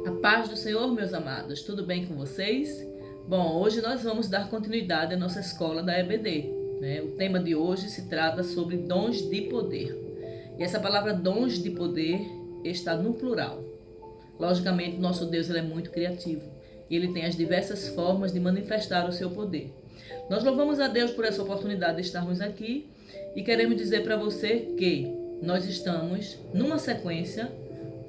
A paz do Senhor, meus amados, tudo bem com vocês? Bom, hoje nós vamos dar continuidade à nossa escola da EBD, né? O tema de hoje se trata sobre dons de poder. E essa palavra dons de poder está no plural. Logicamente, nosso Deus ele é muito criativo e ele tem as diversas formas de manifestar o seu poder. Nós louvamos a Deus por essa oportunidade de estarmos aqui e queremos dizer para você que nós estamos numa sequência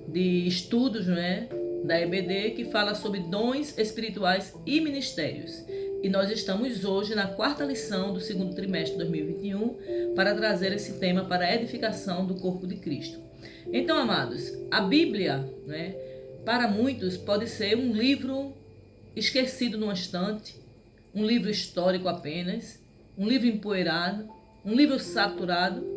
de estudos, né, da EBD, que fala sobre dons espirituais e ministérios. E nós estamos hoje na quarta lição do segundo trimestre de 2021 para trazer esse tema para a edificação do corpo de Cristo. Então, amados, a Bíblia, né, para muitos pode ser um livro esquecido numa estante, um livro histórico apenas, um livro empoeirado, um livro saturado.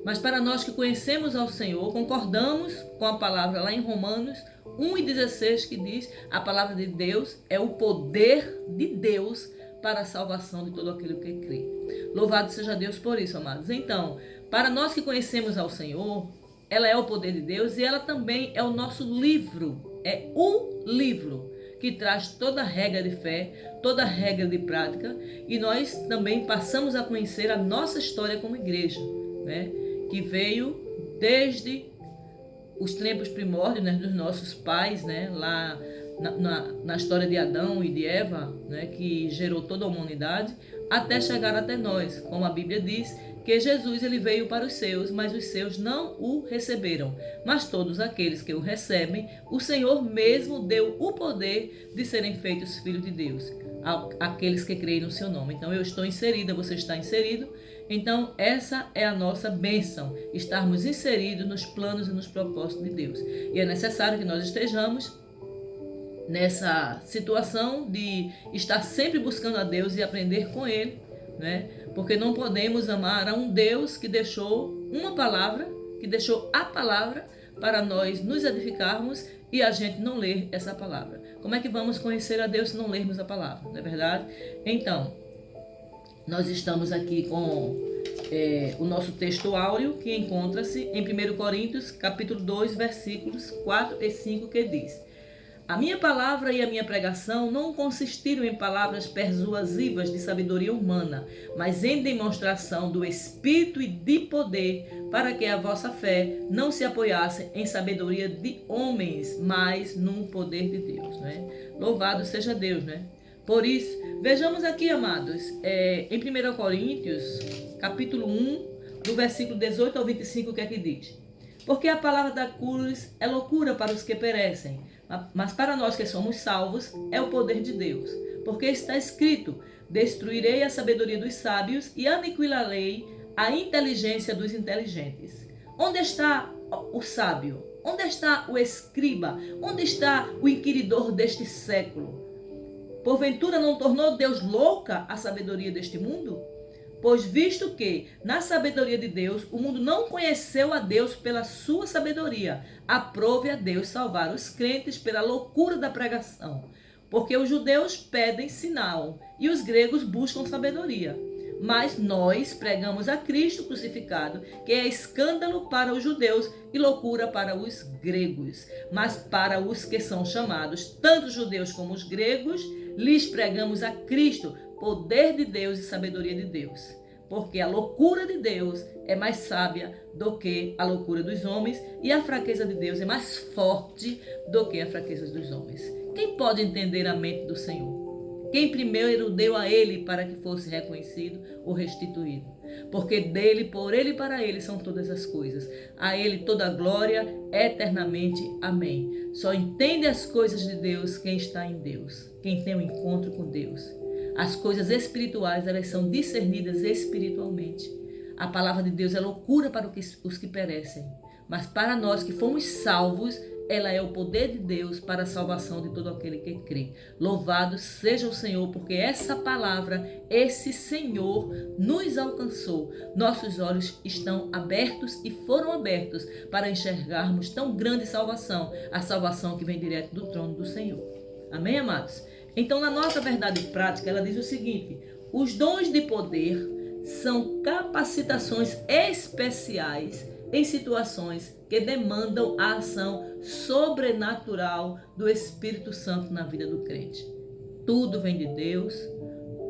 Mas para nós que conhecemos ao Senhor, concordamos com a palavra lá em Romanos 1:16, que diz: a palavra de Deus é o poder de Deus para a salvação de todo aquele que crê. Louvado seja Deus por isso, amados. Então, para nós que conhecemos ao Senhor, ela é o poder de Deus e ela também é o nosso livro. É o livro que traz toda a regra de fé, toda a regra de prática, e nós também passamos a conhecer a nossa história como igreja, né? Que veio desde os tempos primórdios, né, dos nossos pais, né, lá na história de Adão e de Eva, né, que gerou toda a humanidade, até chegar até nós, como a Bíblia diz, que Jesus ele veio para os seus, mas os seus não o receberam. Mas todos aqueles que o recebem, o Senhor mesmo deu o poder de serem feitos filhos de Deus, aqueles que creem no seu nome. Então eu estou inserida, você está inserido. Então essa é a nossa bênção, estarmos inseridos nos planos e nos propósitos de Deus. E é necessário que nós estejamos nessa situação de estar sempre buscando a Deus e aprender com Ele, né? Porque não podemos amar a um Deus que deixou uma palavra, que deixou a palavra para nós nos edificarmos e a gente não ler essa palavra. Como é que vamos conhecer a Deus se não lermos a palavra, não é verdade? Então, nós estamos aqui com o nosso texto áureo, que encontra-se em 1 Coríntios, capítulo 2, versículos 4 e 5, que diz: a minha palavra e a minha pregação não consistiram em palavras persuasivas de sabedoria humana, mas em demonstração do Espírito e de poder, para que a vossa fé não se apoiasse em sabedoria de homens, mas no poder de Deus, né? Louvado seja Deus, né? Por isso, vejamos aqui, amados, em 1 Coríntios, capítulo 1, do versículo 18 ao 25, o que é que diz? Porque a palavra da cruz é loucura para os que perecem, mas para nós que somos salvos é o poder de Deus. Porque está escrito: destruirei a sabedoria dos sábios e aniquilarei a inteligência dos inteligentes. Onde está o sábio? Onde está o escriba? Onde está o inquiridor deste século? Porventura não tornou Deus louca a sabedoria deste mundo? Pois visto que, na sabedoria de Deus, o mundo não conheceu a Deus pela sua sabedoria, aprove a Deus salvar os crentes pela loucura da pregação. Porque os judeus pedem sinal e os gregos buscam sabedoria. Mas nós pregamos a Cristo crucificado, que é escândalo para os judeus e loucura para os gregos. Mas para os que são chamados, tanto os judeus como os gregos, lhes pregamos a Cristo, poder de Deus e sabedoria de Deus. Porque a loucura de Deus é mais sábia do que a loucura dos homens, e a fraqueza de Deus é mais forte do que a fraqueza dos homens. Quem pode entender a mente do Senhor? Quem primeiro deu a Ele para que fosse reconhecido ou restituído? Porque dele, por Ele e para Ele são todas as coisas. A Ele toda a glória, eternamente. Amém. Só entende as coisas de Deus quem está em Deus, quem tem um encontro com Deus. As coisas espirituais, elas são discernidas espiritualmente. A palavra de Deus é loucura para os que perecem, mas para nós que fomos salvos, ela é o poder de Deus para a salvação de todo aquele que crê. Louvado seja o Senhor, porque essa palavra, esse Senhor nos alcançou. Nossos olhos estão abertos e foram abertos para enxergarmos tão grande salvação, a salvação que vem direto do trono do Senhor. Amém, amados? Então, na nossa verdade prática, ela diz o seguinte: os dons de poder são capacitações especiais em situações que demandam a ação sobrenatural do Espírito Santo na vida do crente. Tudo vem de Deus,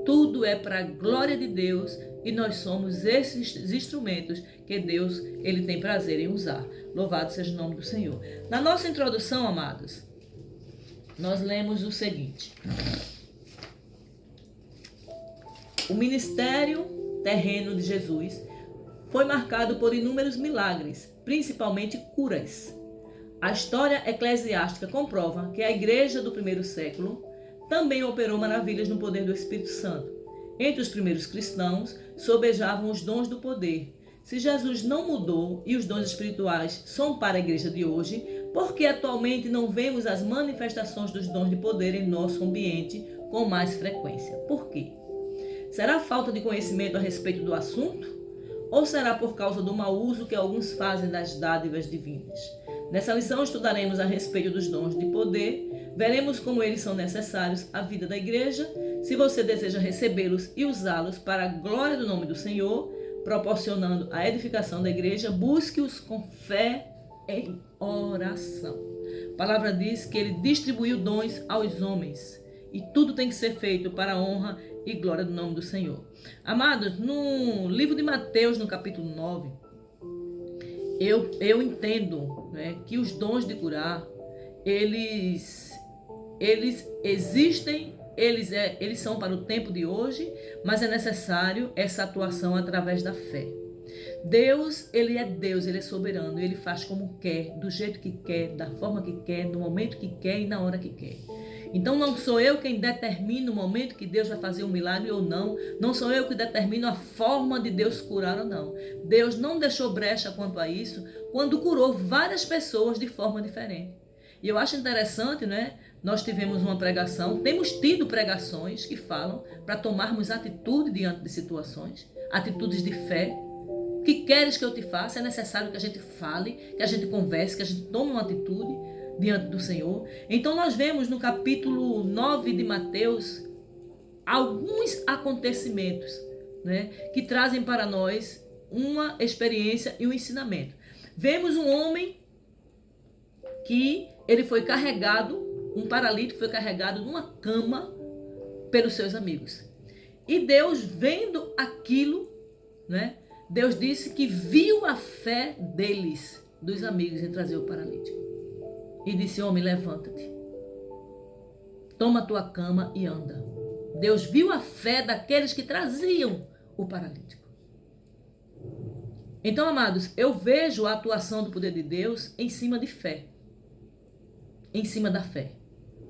tudo é para a glória de Deus e nós somos esses instrumentos que Deus ele tem prazer em usar. Louvado seja o nome do Senhor. Na nossa introdução, amados, nós lemos o seguinte: o ministério terreno de Jesus foi marcado por inúmeros milagres, principalmente curas. A história eclesiástica comprova que a igreja do primeiro século também operou maravilhas no poder do Espírito Santo. Entre os primeiros cristãos, sobejavam os dons do poder. Se Jesus não mudou e os dons espirituais são para a igreja de hoje, por que atualmente não vemos as manifestações dos dons de poder em nosso ambiente com mais frequência? Por quê? Será falta de conhecimento a respeito do assunto? Ou será por causa do mau uso que alguns fazem das dádivas divinas? Nessa lição estudaremos a respeito dos dons de poder, veremos como eles são necessários à vida da igreja. Se você deseja recebê-los e usá-los para a glória do nome do Senhor, proporcionando a edificação da igreja, busque-os com fé em oração. A palavra diz que ele distribuiu dons aos homens e tudo tem que ser feito para a honra e glória do nome do Senhor. Amados, no livro de Mateus, no capítulo 9, eu entendo, né, que os dons de curar, eles existem, eles são para o tempo de hoje, mas é necessário essa atuação através da fé. Deus, ele é soberano, ele faz como quer, do jeito que quer, da forma que quer, no momento que quer e na hora que quer. Então não sou eu quem determina o momento que Deus vai fazer um milagre ou não. Não sou eu que determino a forma de Deus curar ou não. Deus não deixou brecha quanto a isso quando curou várias pessoas de forma diferente. E eu acho interessante, né? Nós tivemos uma pregação, temos tido pregações que falam para tomarmos atitude diante de situações, atitudes de fé. O que queres que eu te faça? É necessário que a gente fale, que a gente converse, que a gente tome uma atitude diante do Senhor. Então nós vemos no capítulo 9 de Mateus alguns acontecimentos, né, que trazem para nós uma experiência e um ensinamento. Vemos um homem que ele foi carregado, um paralítico foi carregado numa cama pelos seus amigos. E Deus, vendo aquilo, né, Deus disse que viu a fé deles, dos amigos, em trazer o paralítico. E disse: homem, levanta-te, toma a tua cama e anda. Deus viu a fé daqueles que traziam o paralítico. Então, amados, eu vejo a atuação do poder de Deus em cima de fé. Em cima da fé.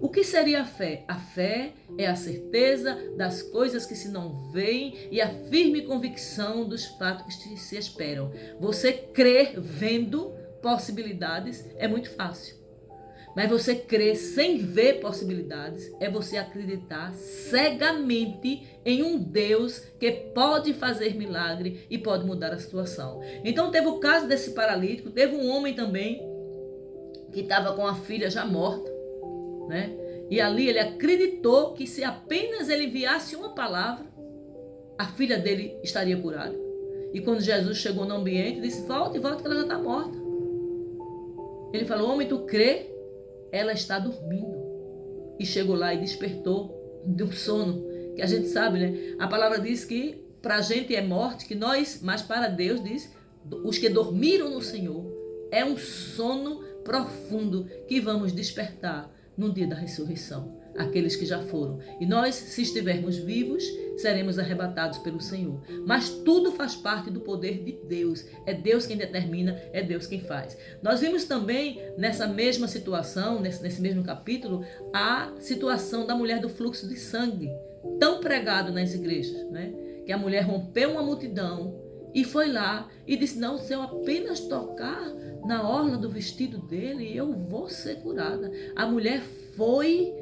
O que seria a fé? A fé é a certeza das coisas que se não veem e a firme convicção dos fatos que se esperam. Você crer vendo possibilidades é muito fácil. Mas você crer sem ver possibilidades é você acreditar cegamente em um Deus que pode fazer milagre e pode mudar a situação. Então teve o caso desse paralítico, teve um homem também que estava com a filha já morta, né? E ali ele acreditou que se apenas ele enviasse uma palavra, a filha dele estaria curada. E quando Jesus chegou no ambiente, disse: volte, que ela já está morta. Ele falou: homem, tu crê? Ela está dormindo. E chegou lá e despertou de um sono, que a gente sabe, né? A palavra diz que para a gente é morte, que nós, mas para Deus diz, os que dormiram no Senhor, é um sono profundo que vamos despertar no dia da ressurreição, aqueles que já foram. E nós, se estivermos vivos, seremos arrebatados pelo Senhor. Mas tudo faz parte do poder de Deus. É Deus quem determina, é Deus quem faz. Nós vimos também nessa mesma situação, nesse mesmo capítulo, a situação da mulher do fluxo de sangue, tão pregado nas igrejas, né? Que a mulher rompeu uma multidão e foi lá e disse: não, se eu apenas tocar na orla do vestido dele, eu vou ser curada. A mulher foi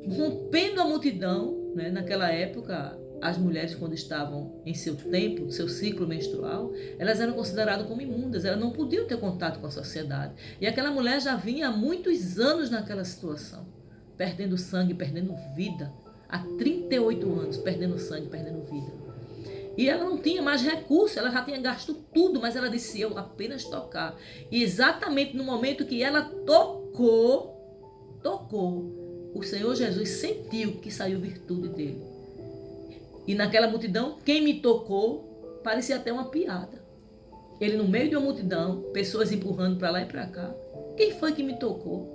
rompendo a multidão, né? Naquela época, as mulheres, quando estavam em seu tempo, seu ciclo menstrual, elas eram consideradas como imundas, elas não podiam ter contato com a sociedade. E aquela mulher já vinha há muitos anos naquela situação, perdendo sangue, perdendo vida, há 38 anos, perdendo sangue, perdendo vida. E ela não tinha mais recurso, ela já tinha gasto tudo, mas ela disse, eu apenas tocar. E exatamente no momento que ela tocou, o Senhor Jesus sentiu que saiu virtude dele. E naquela multidão, quem me tocou, parecia até uma piada. Ele no meio de uma multidão, pessoas empurrando para lá e para cá. Quem foi que me tocou?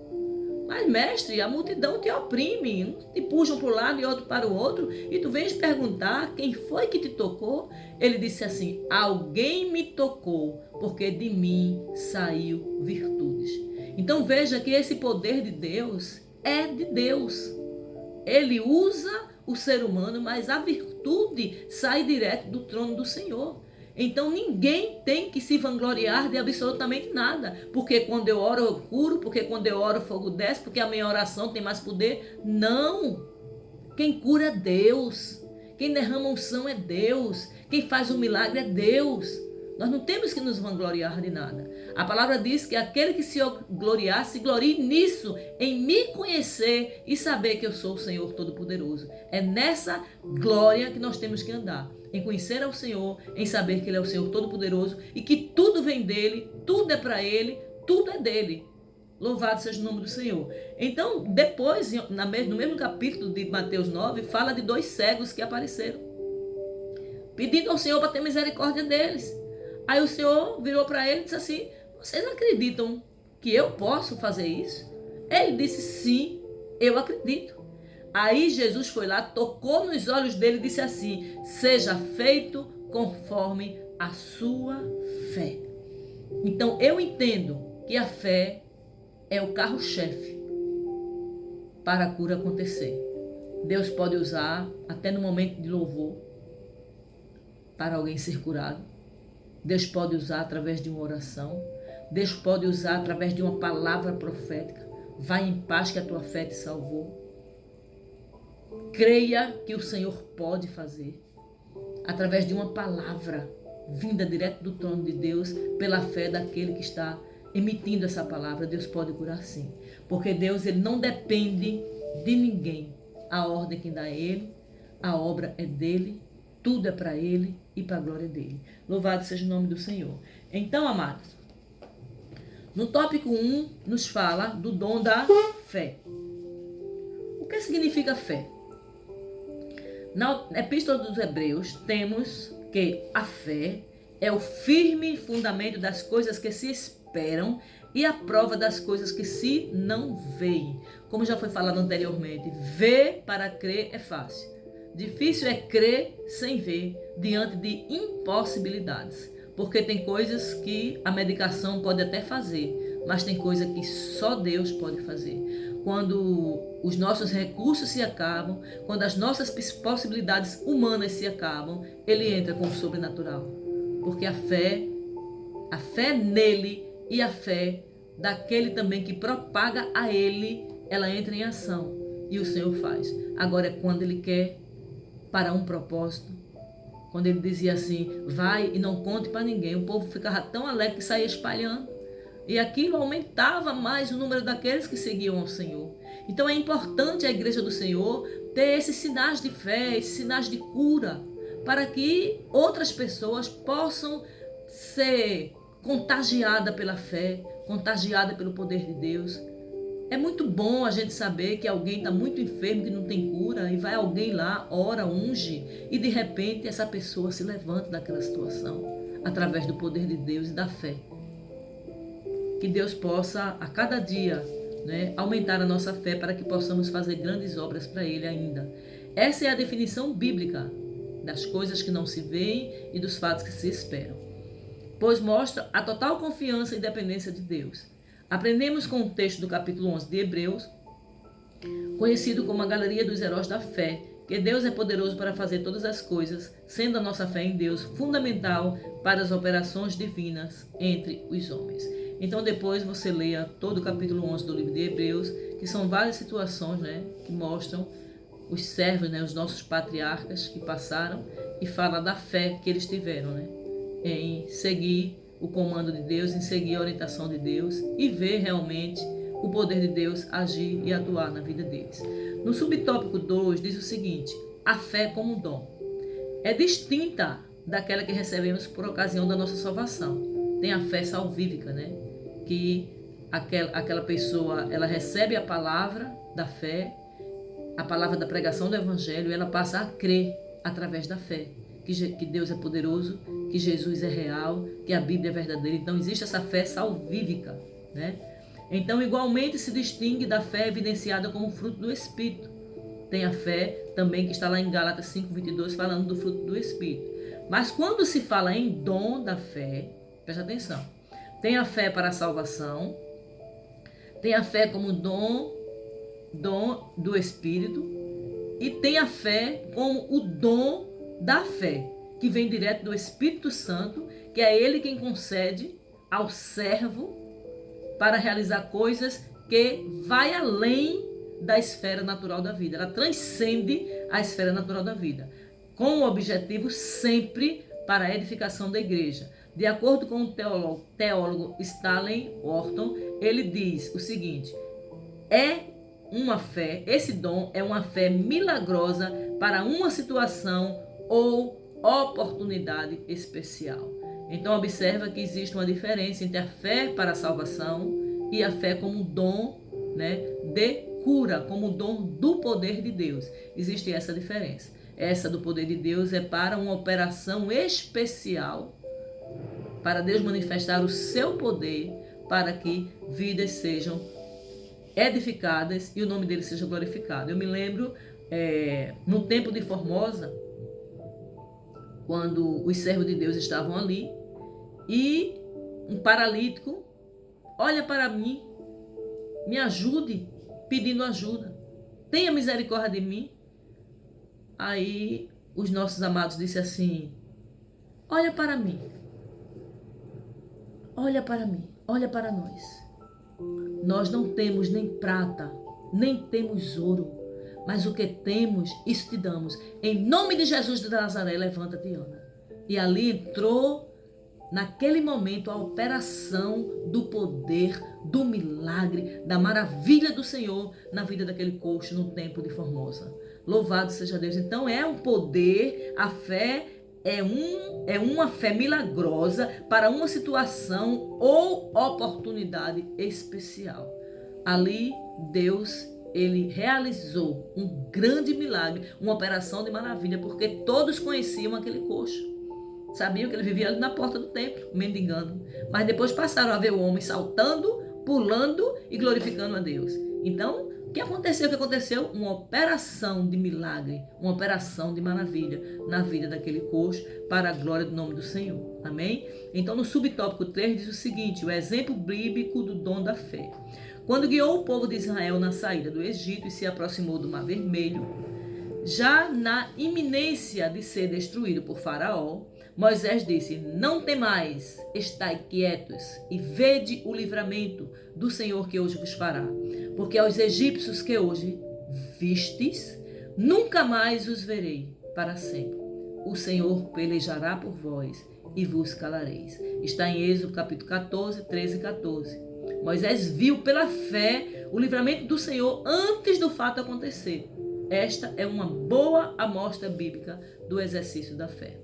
Mas, mestre, a multidão te oprime, te puxam para um lado e outro para o outro, e tu vens perguntar quem foi que te tocou? Ele disse assim, alguém me tocou, porque de mim saiu virtudes. Então veja que esse poder de Deus é de Deus. Ele usa o ser humano, mas a virtude sai direto do trono do Senhor. Então ninguém tem que se vangloriar de absolutamente nada. Porque quando eu oro eu curo, porque quando eu oro o fogo desce, porque a minha oração tem mais poder. Não! Quem cura é Deus. Quem derrama unção é Deus. Quem faz o milagre é Deus. Nós não temos que nos vangloriar de nada. A palavra diz que aquele que se gloriar, se glorie nisso, em me conhecer e saber que eu sou o Senhor Todo-Poderoso. É nessa glória que nós temos que andar. Em conhecer ao Senhor, em saber que Ele é o Senhor Todo-Poderoso e que tudo vem dEle, tudo é para Ele, tudo é dEle. Louvado seja o nome do Senhor. Então, depois, no mesmo capítulo de Mateus 9, fala de 2 cegos que apareceram, pedindo ao Senhor para ter misericórdia deles. Aí o Senhor virou para ele e disse assim, vocês acreditam que eu posso fazer isso? Ele disse, sim, eu acredito. Aí Jesus foi lá, tocou nos olhos dele e disse assim, seja feito conforme a sua fé. Então eu entendo que a fé é o carro-chefe para a cura acontecer. Deus pode usar até no momento de louvor para alguém ser curado. Deus pode usar através de uma oração. Deus pode usar através de uma palavra profética. Vai em paz que a tua fé te salvou. Creia que o Senhor pode fazer. Através de uma palavra vinda direto do trono de Deus, pela fé daquele que está emitindo essa palavra, Deus pode curar sim. Porque Deus, ele não depende de ninguém. A ordem que dá é Ele, a obra é dEle, tudo é para Ele e para a glória dEle. Louvado seja o nome do Senhor. Então, amados, no tópico 1 nos fala do dom da fé. O que significa fé? Na Epístola dos Hebreus, temos que a fé é o firme fundamento das coisas que se esperam e a prova das coisas que se não veem. Como já foi falado anteriormente, ver para crer é fácil. Difícil é crer sem ver, diante de impossibilidades. Porque tem coisas que a medicação pode até fazer, mas tem coisa que só Deus pode fazer. Quando os nossos recursos se acabam, quando as nossas possibilidades humanas se acabam, Ele entra com o sobrenatural. Porque a fé nele e a fé daquele também que propaga a Ele, ela entra em ação e o Senhor faz. Agora é quando Ele quer para um propósito. Quando Ele dizia assim, vai e não conte para ninguém, o povo ficava tão alegre que saía espalhando. E aquilo aumentava mais o número daqueles que seguiam ao Senhor. Então é importante a igreja do Senhor ter esses sinais de fé, esses sinais de cura, para que outras pessoas possam ser contagiadas pela fé, contagiadas pelo poder de Deus. É muito bom a gente saber que alguém está muito enfermo, que não tem cura, e vai alguém lá, ora, unge, e de repente essa pessoa se levanta daquela situação, através do poder de Deus e da fé. Que Deus possa, a cada dia, aumentar a nossa fé para que possamos fazer grandes obras para Ele ainda. Essa é a definição bíblica das coisas que não se veem e dos fatos que se esperam. Pois mostra a total confiança e dependência de Deus. Aprendemos com o texto do capítulo 11 de Hebreus, conhecido como a galeria dos heróis da fé, que Deus é poderoso para fazer todas as coisas, sendo a nossa fé em Deus fundamental para as operações divinas entre os homens. Então depois você leia todo o capítulo 11 do livro de Hebreus, que são várias situações que mostram os servos, os nossos patriarcas que passaram, e fala da fé que eles tiveram, em seguir o comando de Deus, em seguir a orientação de Deus e ver realmente o poder de Deus agir e atuar na vida deles. No subtópico 2 diz o seguinte, a fé como dom. É distinta daquela que recebemos por ocasião da nossa salvação. Tem a fé salvífica, né? Que aquela pessoa, ela recebe a palavra da fé, a palavra da pregação do evangelho, e ela passa a crer através da fé. Que Deus é poderoso, que Jesus é real, que a Bíblia é verdadeira. Então existe essa fé salvífica, né? Então igualmente se distingue da fé evidenciada como fruto do Espírito. Tem a fé também que está lá em Gálatas 5:22 falando do fruto do Espírito. Mas quando se fala em dom da fé, presta atenção, tem a fé para a salvação, tem a fé como dom do Espírito, e tem a fé como o dom da fé, que vem direto do Espírito Santo, que é ele quem concede ao servo para realizar coisas que vai além da esfera natural da vida. Ela transcende a esfera natural da vida, com o objetivo sempre para a edificação da igreja. De acordo com o teólogo Stanley Orton, ele diz o seguinte: esse dom é uma fé milagrosa para uma situação ou oportunidade especial. Então observa que existe uma diferença entre a fé para a salvação e a fé como dom, né, de cura, como dom do poder de Deus. Existe essa diferença. Essa do poder de Deus é para uma operação especial, para Deus manifestar o seu poder, para que vidas sejam edificadas e o nome dele seja glorificado. Eu me lembro, no tempo de Formosa, quando os servos de Deus estavam ali, e um paralítico olha para mim, me ajude, pedindo ajuda, tenha misericórdia de mim. Aí os nossos amados disseram assim: olha para mim, olha para mim, olha para nós. Nós não temos nem prata, nem temos ouro, mas o que temos, isso te damos. Em nome de Jesus de Nazaré, levanta-te e anda. E ali entrou, naquele momento, a operação do poder, do milagre, da maravilha do Senhor na vida daquele coxo no templo de Formosa. Louvado seja Deus. Então é um poder, a fé é uma fé milagrosa para uma situação ou oportunidade especial. Ali Deus, ele realizou um grande milagre, uma operação de maravilha, porque todos conheciam aquele coxo. Sabiam que ele vivia ali na porta do templo, mendigando. Mas depois passaram a ver o homem saltando, pulando e glorificando a Deus. Então, o que aconteceu? Uma operação de milagre, uma operação de maravilha na vida daquele coxo, para a glória do nome do Senhor. Amém? Então, no subtópico 3 diz o seguinte: o exemplo bíblico do dom da fé. Quando guiou o povo de Israel na saída do Egito e se aproximou do Mar Vermelho, já na iminência de ser destruído por Faraó, Moisés disse: não temais, estai quietos e vede o livramento do Senhor que hoje vos fará. Porque aos egípcios que hoje vistes, nunca mais os verei para sempre. O Senhor pelejará por vós e vos calareis. Está em Êxodo capítulo 14, 13 e 14. Moisés viu pela fé o livramento do Senhor antes do fato acontecer. Esta é uma boa amostra bíblica do exercício da fé.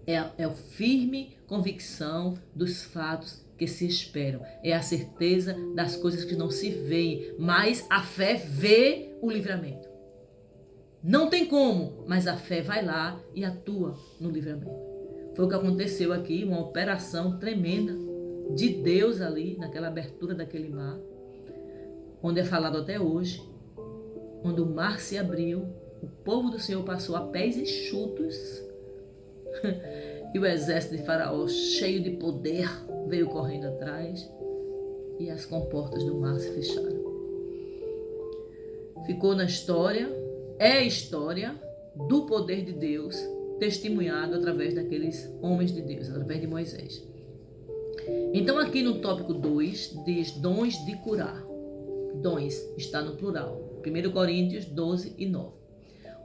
É a firme convicção dos fatos que se esperam. É a certeza das coisas que não se veem, mas a fé vê o livramento. Não tem como, mas a fé vai lá e atua no livramento. Foi o que aconteceu aqui, uma operação tremenda de Deus ali, naquela abertura daquele mar, onde é falado até hoje, onde o mar se abriu, o povo do Senhor passou a pés enxutos, e o exército de Faraó, cheio de poder, veio correndo atrás, e as comportas do mar se fecharam. Ficou na história, é história do poder de Deus, testemunhado através daqueles homens de Deus, através de Moisés. Então aqui no tópico 2 diz dons de curar. Dons está no plural. 1 Coríntios 12 e 9.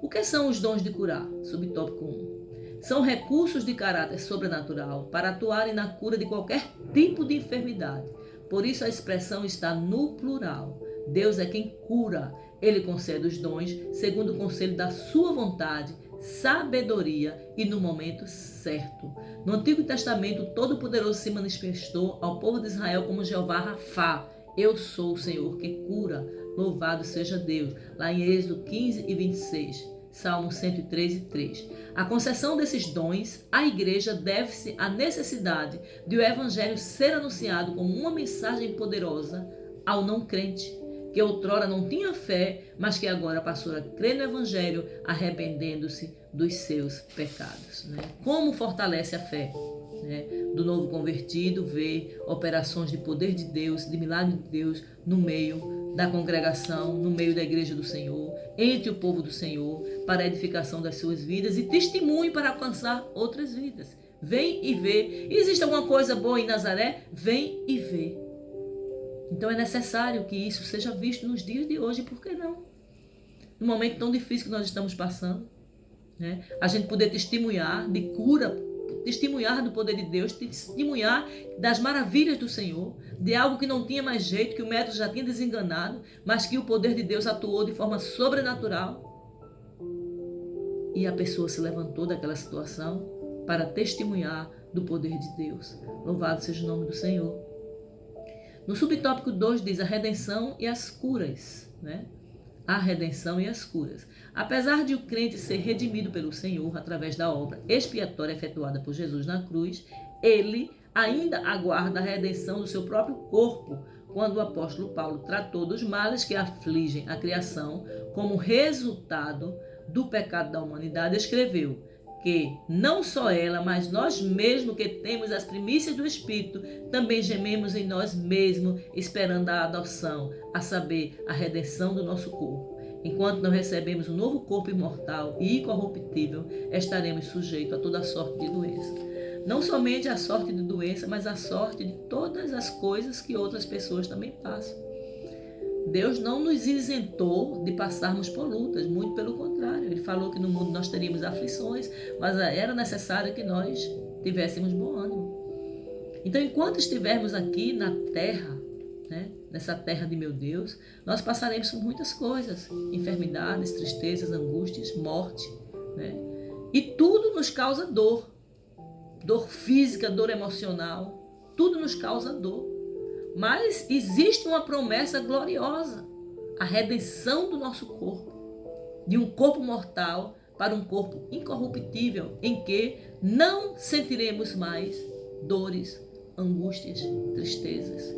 O que são os dons de curar? Subtópico 1. São recursos de caráter sobrenatural para atuarem na cura de qualquer tipo de enfermidade. Por isso a expressão está no plural. Deus é quem cura. Ele concede os dons segundo o conselho da sua vontade, sabedoria e no momento certo. No Antigo Testamento, o Todo-Poderoso se manifestou ao povo de Israel como Jeová Rafá. Eu sou o Senhor que cura. Louvado seja Deus. Lá em Êxodo 15 e 26. Salmo 103 e 3. A concessão desses dons à igreja deve-se à necessidade de o evangelho ser anunciado como uma mensagem poderosa ao não crente, que outrora não tinha fé, mas que agora passou a crer no evangelho, arrependendo-se dos seus pecados. Como fortalece a fé do novo convertido, ver operações de poder de Deus, de milagre de Deus no meio da congregação, no meio da igreja do Senhor, entre o povo do Senhor, para a edificação das suas vidas e testemunho para alcançar outras vidas. Vem e vê. Existe alguma coisa boa em Nazaré? Vem e vê. Então é necessário que isso seja visto nos dias de hoje, por que não? No momento tão difícil que nós estamos passando, a gente poder testemunhar de cura, testemunhar do poder de Deus, testemunhar das maravilhas do Senhor, de algo que não tinha mais jeito, que o método já tinha desenganado, mas que o poder de Deus atuou de forma sobrenatural. E a pessoa se levantou daquela situação para testemunhar do poder de Deus. Louvado seja o nome do Senhor. No subtópico 2 diz a redenção e as curas, A redenção e as curas. Apesar de o crente ser redimido pelo Senhor através da obra expiatória efetuada por Jesus na cruz, ele ainda aguarda a redenção do seu próprio corpo, quando o apóstolo Paulo tratou dos males que afligem a criação como resultado do pecado da humanidade, escreveu que não só ela, mas nós mesmos que temos as primícias do Espírito, também gememos em nós mesmos, esperando a adoção, a saber, a redenção do nosso corpo. Enquanto não recebemos um novo corpo imortal e incorruptível, estaremos sujeitos a toda sorte de doença. Não somente a sorte de doença, mas a sorte de todas as coisas que outras pessoas também passam. Deus não nos isentou de passarmos por lutas, muito pelo contrário. Ele falou que no mundo nós teríamos aflições, mas era necessário que nós tivéssemos bom ânimo. Então, enquanto estivermos aqui na terra, nessa terra de meu Deus, nós passaremos por muitas coisas, enfermidades, tristezas, angústias, morte, E tudo nos causa dor física, dor emocional, tudo nos causa dor. Mas existe uma promessa gloriosa, a redenção do nosso corpo, de um corpo mortal para um corpo incorruptível, em que não sentiremos mais dores, angústias, tristezas.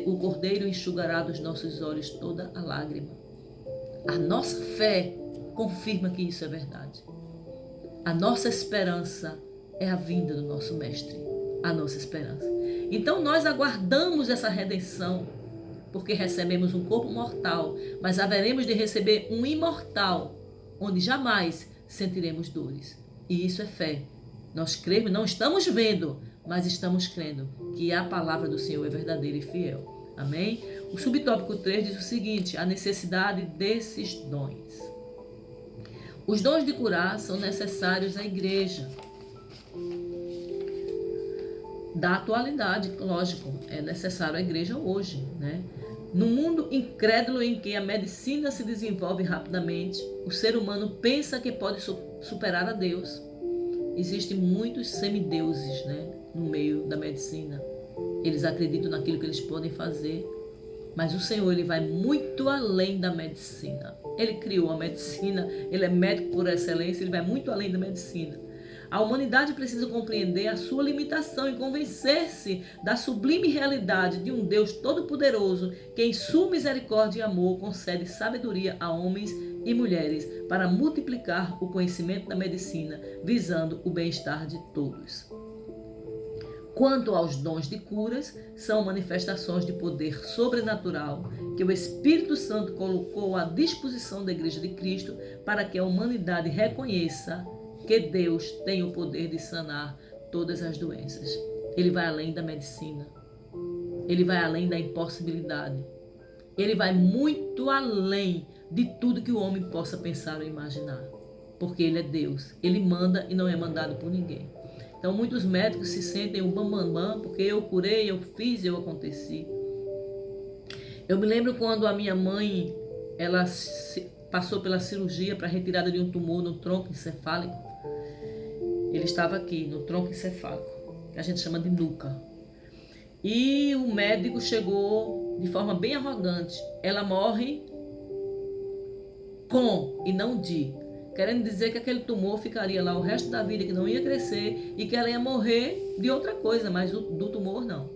O Cordeiro enxugará dos nossos olhos toda a lágrima. A nossa fé confirma que isso é verdade. A nossa esperança é a vinda do nosso Mestre, a nossa esperança. Então nós aguardamos essa redenção, porque recebemos um corpo mortal, mas haveremos de receber um imortal, onde jamais sentiremos dores. E isso é fé. Nós cremos, não estamos vendo, mas estamos crendo que a palavra do Senhor é verdadeira e fiel. Amém? O subtópico 3 diz o seguinte: a necessidade desses dons. Os dons de curar são necessários à igreja. Da atualidade, lógico, é necessário à igreja hoje, No mundo incrédulo em que a medicina se desenvolve rapidamente, o ser humano pensa que pode superar a Deus. Existem muitos semideuses, no meio da medicina. Eles acreditam naquilo que eles podem fazer, mas o Senhor, ele vai muito além da medicina. Ele criou a medicina, ele é médico por excelência, ele vai muito além da medicina. A humanidade precisa compreender a sua limitação e convencer-se da sublime realidade de um Deus todo-poderoso que, em sua misericórdia e amor, concede sabedoria a homens e mulheres para multiplicar o conhecimento da medicina, visando o bem-estar de todos. Quanto aos dons de curas, são manifestações de poder sobrenatural que o Espírito Santo colocou à disposição da Igreja de Cristo para que a humanidade reconheça que Deus tem o poder de sanar todas as doenças. Ele vai além da medicina. Ele vai além da impossibilidade. Ele vai muito além de tudo que o homem possa pensar ou imaginar. Porque ele é Deus. Ele manda e não é mandado por ninguém. Então muitos médicos se sentem o bambambam, porque eu curei, eu fiz, eu aconteci. Eu me lembro quando a minha mãe, ela passou pela cirurgia para retirada de um tumor no tronco encefálico. Ele estava aqui, no tronco encefálico, que a gente chama de nuca. E o médico chegou de forma bem arrogante. Ela morre com e não de. Querendo dizer que aquele tumor ficaria lá o resto da vida, que não ia crescer e que ela ia morrer de outra coisa, mas do tumor não.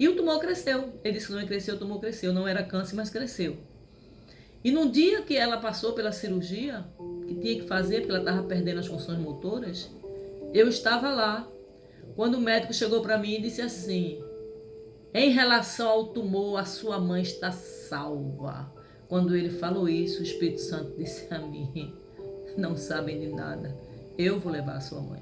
E o tumor cresceu. Ele disse que não ia crescer, o tumor cresceu. Não era câncer, mas cresceu. E no dia que ela passou pela cirurgia, que tinha que fazer, porque ela estava perdendo as funções motoras, eu estava lá. Quando o médico chegou para mim e disse assim: em relação ao tumor, a sua mãe está salva. Quando ele falou isso, o Espírito Santo disse a mim: não sabem de nada, eu vou levar a sua mãe.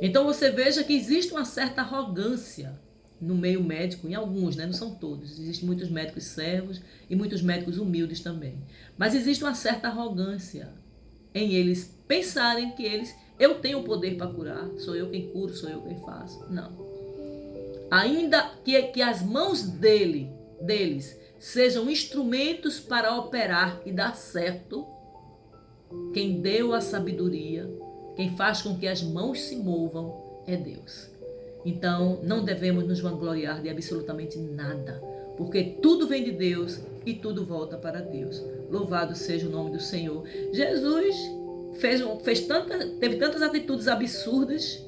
Então você veja que existe uma certa arrogância no meio médico, em alguns, né? Não são todos. Existem muitos médicos servos e muitos médicos humildes também. Mas existe uma certa arrogância em eles pensarem que eu tenho o poder para curar, sou eu quem curo, sou eu quem faço. Não. Ainda que as mãos deles sejam instrumentos para operar e dar certo, quem deu a sabedoria, quem faz com que as mãos se movam é Deus. Então, não devemos nos vangloriar de absolutamente nada, porque tudo vem de Deus e tudo volta para Deus. Louvado seja o nome do Senhor. Jesus teve tantas atitudes absurdas,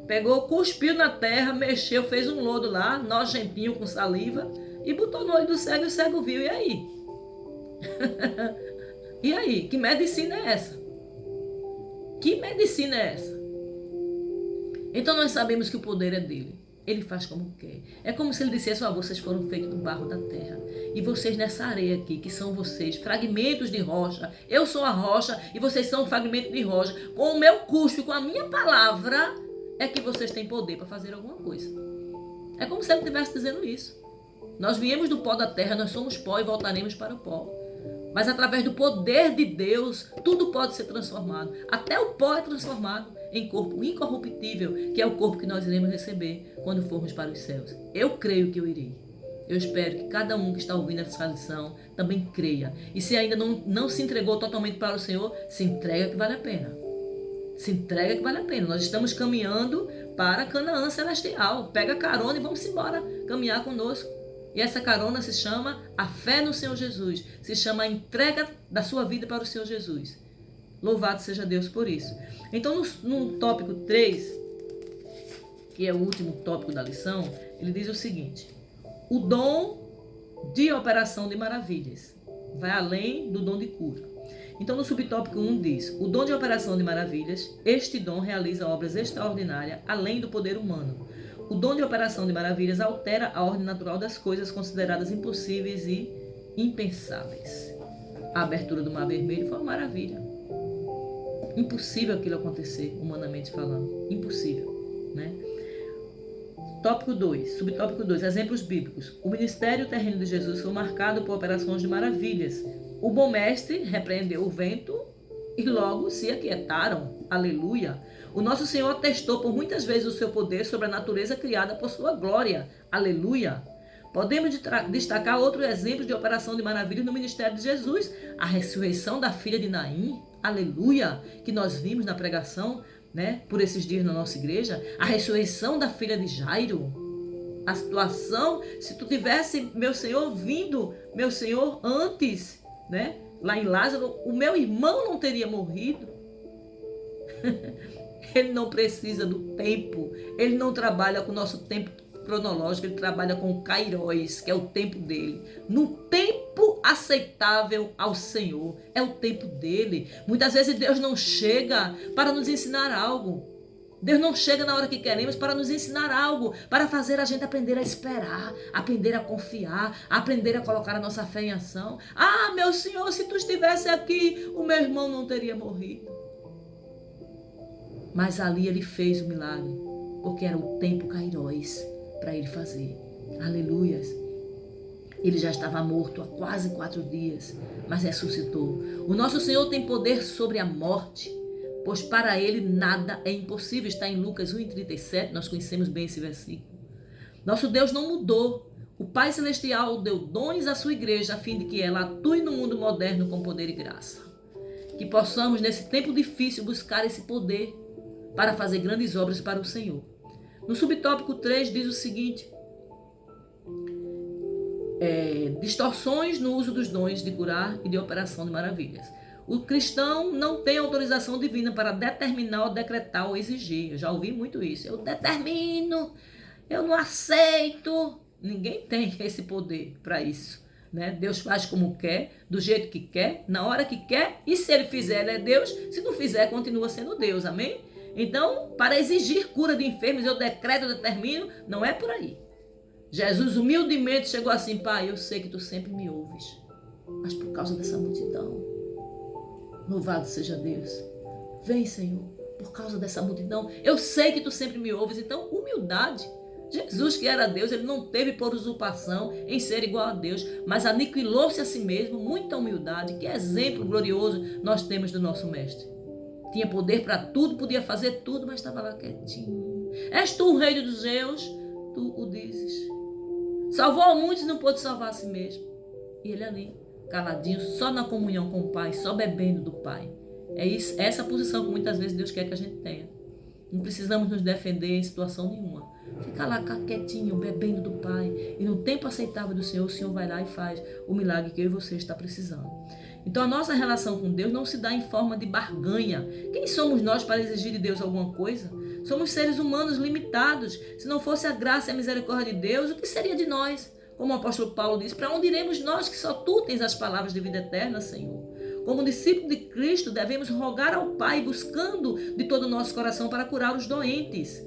pegou, cuspiu na terra, mexeu, fez um lodo lá, nojentinho com saliva, e botou no olho do cego e o cego viu. E aí? E aí? Que medicina é essa? Que medicina é essa? Então nós sabemos que o poder é dele. Ele faz como quer. É como se ele dissesse: vocês foram feitos do barro da terra. E vocês nessa areia aqui, que são vocês, fragmentos de rocha. Eu sou a rocha e vocês são fragmentos de rocha. Com o meu cuspe, com a minha palavra, é que vocês têm poder para fazer alguma coisa. É como se ele estivesse dizendo isso. Nós viemos do pó da terra, nós somos pó e voltaremos para o pó. Mas através do poder de Deus, tudo pode ser transformado. Até o pó é transformado em corpo incorruptível, que é o corpo que nós iremos receber quando formos para os céus. Eu creio que eu irei. Eu espero que cada um que está ouvindo essa lição também creia. E se ainda não se entregou totalmente para o Senhor, se entrega que vale a pena. Se entrega que vale a pena. Nós estamos caminhando para Canaã celestial. Pega carona e vamos embora caminhar conosco. E essa carona se chama a fé no Senhor Jesus. Se chama a entrega da sua vida para o Senhor Jesus. Louvado seja Deus por isso. Então, no tópico 3, que é o último tópico da lição, ele diz o seguinte: o dom de operação de maravilhas vai além do dom de cura. Então, no subtópico 1 diz: o dom de operação de maravilhas, este dom realiza obras extraordinárias além do poder humano. O dom de operação de maravilhas altera a ordem natural das coisas consideradas impossíveis e impensáveis. A abertura do Mar Vermelho foi uma maravilha. Impossível aquilo acontecer, humanamente falando. Impossível, né? Tópico 2, subtópico 2, exemplos bíblicos. O ministério terreno de Jesus foi marcado por operações de maravilhas. O bom mestre repreendeu o vento e logo se aquietaram. Aleluia! O nosso Senhor atestou por muitas vezes o seu poder sobre a natureza criada por sua glória. Aleluia! Podemos destacar outro exemplo de operação de maravilhas no ministério de Jesus. A ressurreição da filha de Naim. Aleluia! Que nós vimos na pregação, né, por esses dias na nossa igreja. A ressurreição da filha de Jairo. A situação, se tu tivesse, meu Senhor, vindo, meu Senhor, antes, né, lá em Lázaro, o meu irmão não teria morrido. Ele não precisa do tempo. Ele não trabalha com o nosso tempo cronológico. Ele trabalha com o Kairos, que é o tempo dele. No tempo aceitável ao Senhor. É o tempo dele. Muitas vezes Deus não chega para nos ensinar algo. Deus não chega na hora que queremos para nos ensinar algo, para fazer a gente aprender a esperar, aprender a confiar, aprender a colocar a nossa fé em ação. Ah, meu Senhor, se tu estivesse aqui, o meu irmão não teria morrido. Mas ali ele fez o milagre, porque era o tempo Kairos para ele fazer. Aleluias. Ele já estava morto há quase 4 dias, mas ressuscitou. O nosso Senhor tem poder sobre a morte, pois para ele nada é impossível. Está em Lucas 1:37, nós conhecemos bem esse versículo. Nosso Deus não mudou. O Pai Celestial deu dons à sua igreja a fim de que ela atue no mundo moderno com poder e graça. Que possamos, nesse tempo difícil, buscar esse poder para fazer grandes obras para o Senhor. No subtópico 3 diz o seguinte: distorções no uso dos dons de curar e de operação de maravilhas. O cristão não tem autorização divina para determinar, ou decretar ou exigir. Eu já ouvi muito isso. Eu determino, eu não aceito. Ninguém tem esse poder para isso, né? Deus faz como quer, do jeito que quer, na hora que quer. E se ele fizer, ele é Deus. Se não fizer, continua sendo Deus. Amém? Então, para exigir cura de enfermos, eu decreto, eu determino, não é por aí. Jesus humildemente chegou assim: Pai, eu sei que tu sempre me ouves, mas por causa dessa multidão, louvado seja Deus. Vem, Senhor, por causa dessa multidão, eu sei que tu sempre me ouves. Então, humildade. Jesus, que era Deus, ele não teve por usurpação em ser igual a Deus, mas aniquilou-se a si mesmo. Muita humildade. Que exemplo glorioso nós temos do nosso mestre. Tinha poder para tudo, podia fazer tudo, mas estava lá quietinho. És tu o rei dos Zeus? Tu o dizes. Salvou a muitos e não pôde salvar a si mesmo. E ele ali, caladinho, só na comunhão com o Pai, só bebendo do Pai. É isso, essa posição que muitas vezes Deus quer que a gente tenha. Não precisamos nos defender em situação nenhuma. Fica lá quietinho, bebendo do Pai. E no tempo aceitável do Senhor, o Senhor vai lá e faz o milagre que eu e você está precisando. Então a nossa relação com Deus não se dá em forma de barganha. Quem somos nós para exigir de Deus alguma coisa? Somos seres humanos limitados. Se não fosse a graça e a misericórdia de Deus, o que seria de nós? Como o apóstolo Paulo diz: para onde iremos nós que só tu tens as palavras de vida eterna, Senhor? Como discípulo de Cristo, devemos rogar ao Pai, buscando de todo o nosso coração para curar os doentes.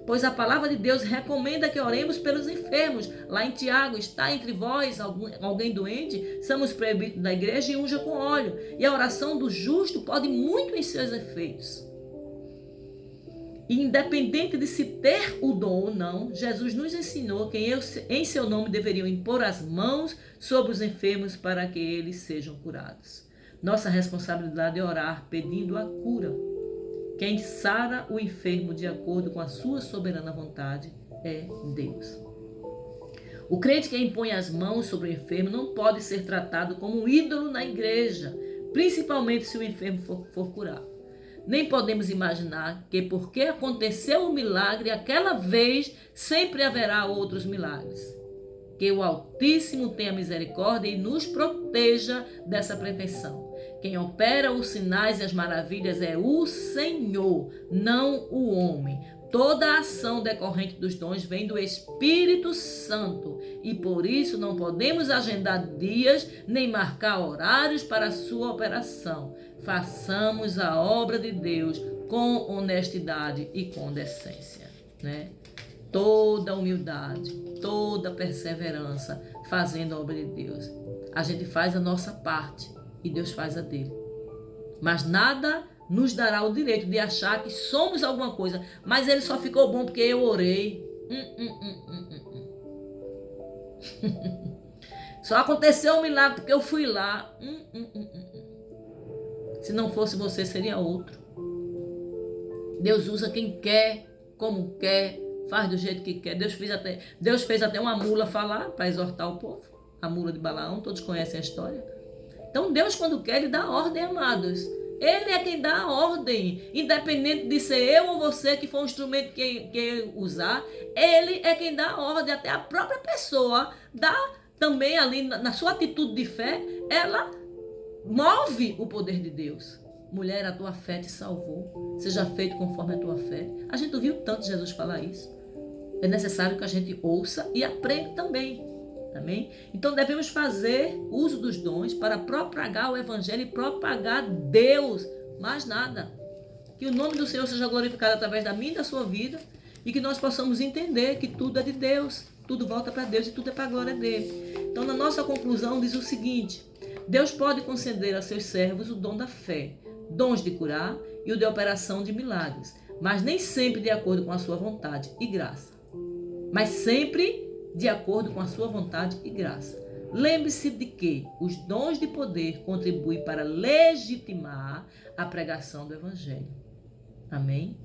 Pois a palavra de Deus recomenda que oremos pelos enfermos. Lá em Tiago: está entre vós alguém doente? Somos presbíteros da igreja e unja com óleo. E a oração do justo pode muito em seus efeitos. E independente de se ter o dom ou não, Jesus nos ensinou que em seu nome deveriam impor as mãos sobre os enfermos para que eles sejam curados. Nossa responsabilidade é orar pedindo a cura. Quem sara o enfermo de acordo com a sua soberana vontade é Deus. O crente que impõe as mãos sobre o enfermo não pode ser tratado como um ídolo na igreja, principalmente se o enfermo for curado. Nem podemos imaginar que porque aconteceu o milagre aquela vez, sempre haverá outros milagres. Que o Altíssimo tenha misericórdia e nos proteja dessa pretensão. Quem opera os sinais e as maravilhas é o Senhor, não o homem. Toda a ação decorrente dos dons vem do Espírito Santo e por isso não podemos agendar dias nem marcar horários para a sua operação. Façamos a obra de Deus com honestidade e com decência, né? Toda humildade, toda perseverança, fazendo a obra de Deus. A gente faz a nossa parte e Deus faz a dele. Mas nada nos dará o direito de achar que somos alguma coisa. Mas ele só ficou bom porque eu orei. Só aconteceu um milagre porque eu fui lá. Se não fosse você, seria outro. Deus usa quem quer, como quer, faz do jeito que quer. Deus fez até uma mula falar para exortar o povo. A mula de Balaão, todos conhecem a história. Então Deus, quando quer, ele dá ordem, amados. Ele é quem dá a ordem. Independente de ser eu ou você que for um instrumento que usar, ele é quem dá a ordem. Até a própria pessoa dá também ali, na sua atitude de fé, ela move o poder de Deus. Mulher, a tua fé te salvou. Seja feito conforme a tua fé. A gente ouviu tanto Jesus falar isso. É necessário que a gente ouça e aprenda também. Amém? Então devemos fazer uso dos dons para propagar o evangelho e propagar Deus. Mais nada. Que o nome do Senhor seja glorificado através da minha e da sua vida. E que nós possamos entender que tudo é de Deus. Tudo volta para Deus e tudo é para a glória dele. Então na nossa conclusão diz o seguinte: Deus pode conceder a seus servos o dom da fé, dons de curar e o de operação de milagres, mas nem sempre de acordo com a sua vontade e graça. Mas sempre de acordo com a sua vontade e graça. Lembre-se de que os dons de poder contribuem para legitimar a pregação do evangelho. Amém?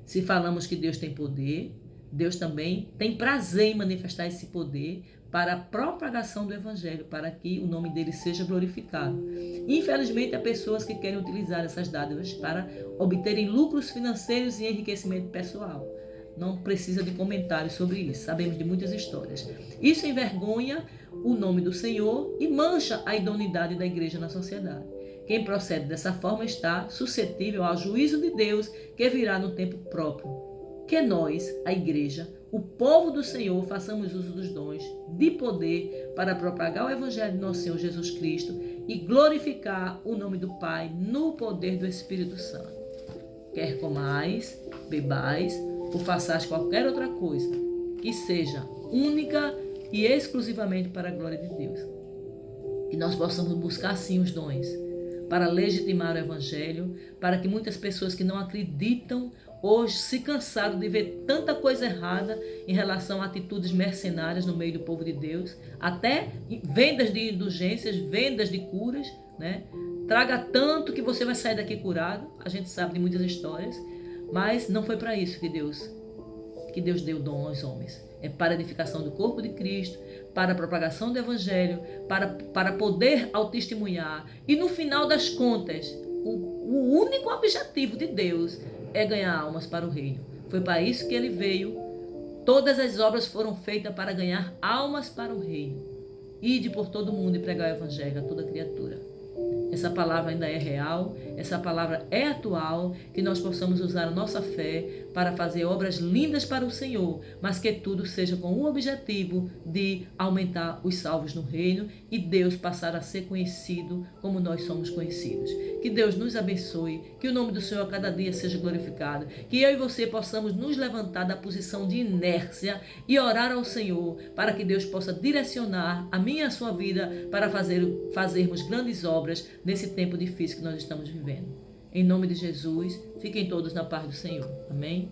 Se falamos que Deus tem poder, Deus também tem prazer em manifestar esse poder para a propagação do Evangelho, para que o nome dele seja glorificado. Infelizmente, há pessoas que querem utilizar essas dádivas para obterem lucros financeiros e enriquecimento pessoal. Não precisa de comentários sobre isso, sabemos de muitas histórias. Isso envergonha o nome do Senhor e mancha a idoneidade da igreja na sociedade. Quem procede dessa forma está suscetível ao juízo de Deus que virá no tempo próprio. Que nós, a igreja, o povo do Senhor, façamos uso dos dons de poder para propagar o Evangelho de nosso Senhor Jesus Cristo e glorificar o nome do Pai no poder do Espírito Santo. Quer comais, bebais ou façais qualquer outra coisa, que seja única e exclusivamente para a glória de Deus. Que nós possamos buscar sim os dons para legitimar o Evangelho, para que muitas pessoas que não acreditam hoje se cansaram de ver tanta coisa errada em relação a atitudes mercenárias no meio do povo de Deus, até vendas de indulgências, vendas de curas, né? Traga tanto que você vai sair daqui curado. A gente sabe de muitas histórias, mas não foi para isso que Deus deu dom aos homens. É para a edificação do corpo de Cristo, para a propagação do Evangelho, para poder ao testemunhar. E no final das contas, o único objetivo de Deus é ganhar almas para o reino. Foi para isso que ele veio. Todas as obras foram feitas para ganhar almas para o reino. Ide por todo mundo e pregar o Evangelho a toda criatura. Essa palavra ainda é real, essa palavra é atual, que nós possamos usar a nossa fé para fazer obras lindas para o Senhor, mas que tudo seja com o objetivo de aumentar os salvos no reino e Deus passar a ser conhecido como nós somos conhecidos. Que Deus nos abençoe, que o nome do Senhor a cada dia seja glorificado, que eu e você possamos nos levantar da posição de inércia e orar ao Senhor para que Deus possa direcionar a minha e a sua vida para fazermos grandes obras nesse tempo difícil que nós estamos vivendo. Em nome de Jesus, fiquem todos na paz do Senhor. Amém?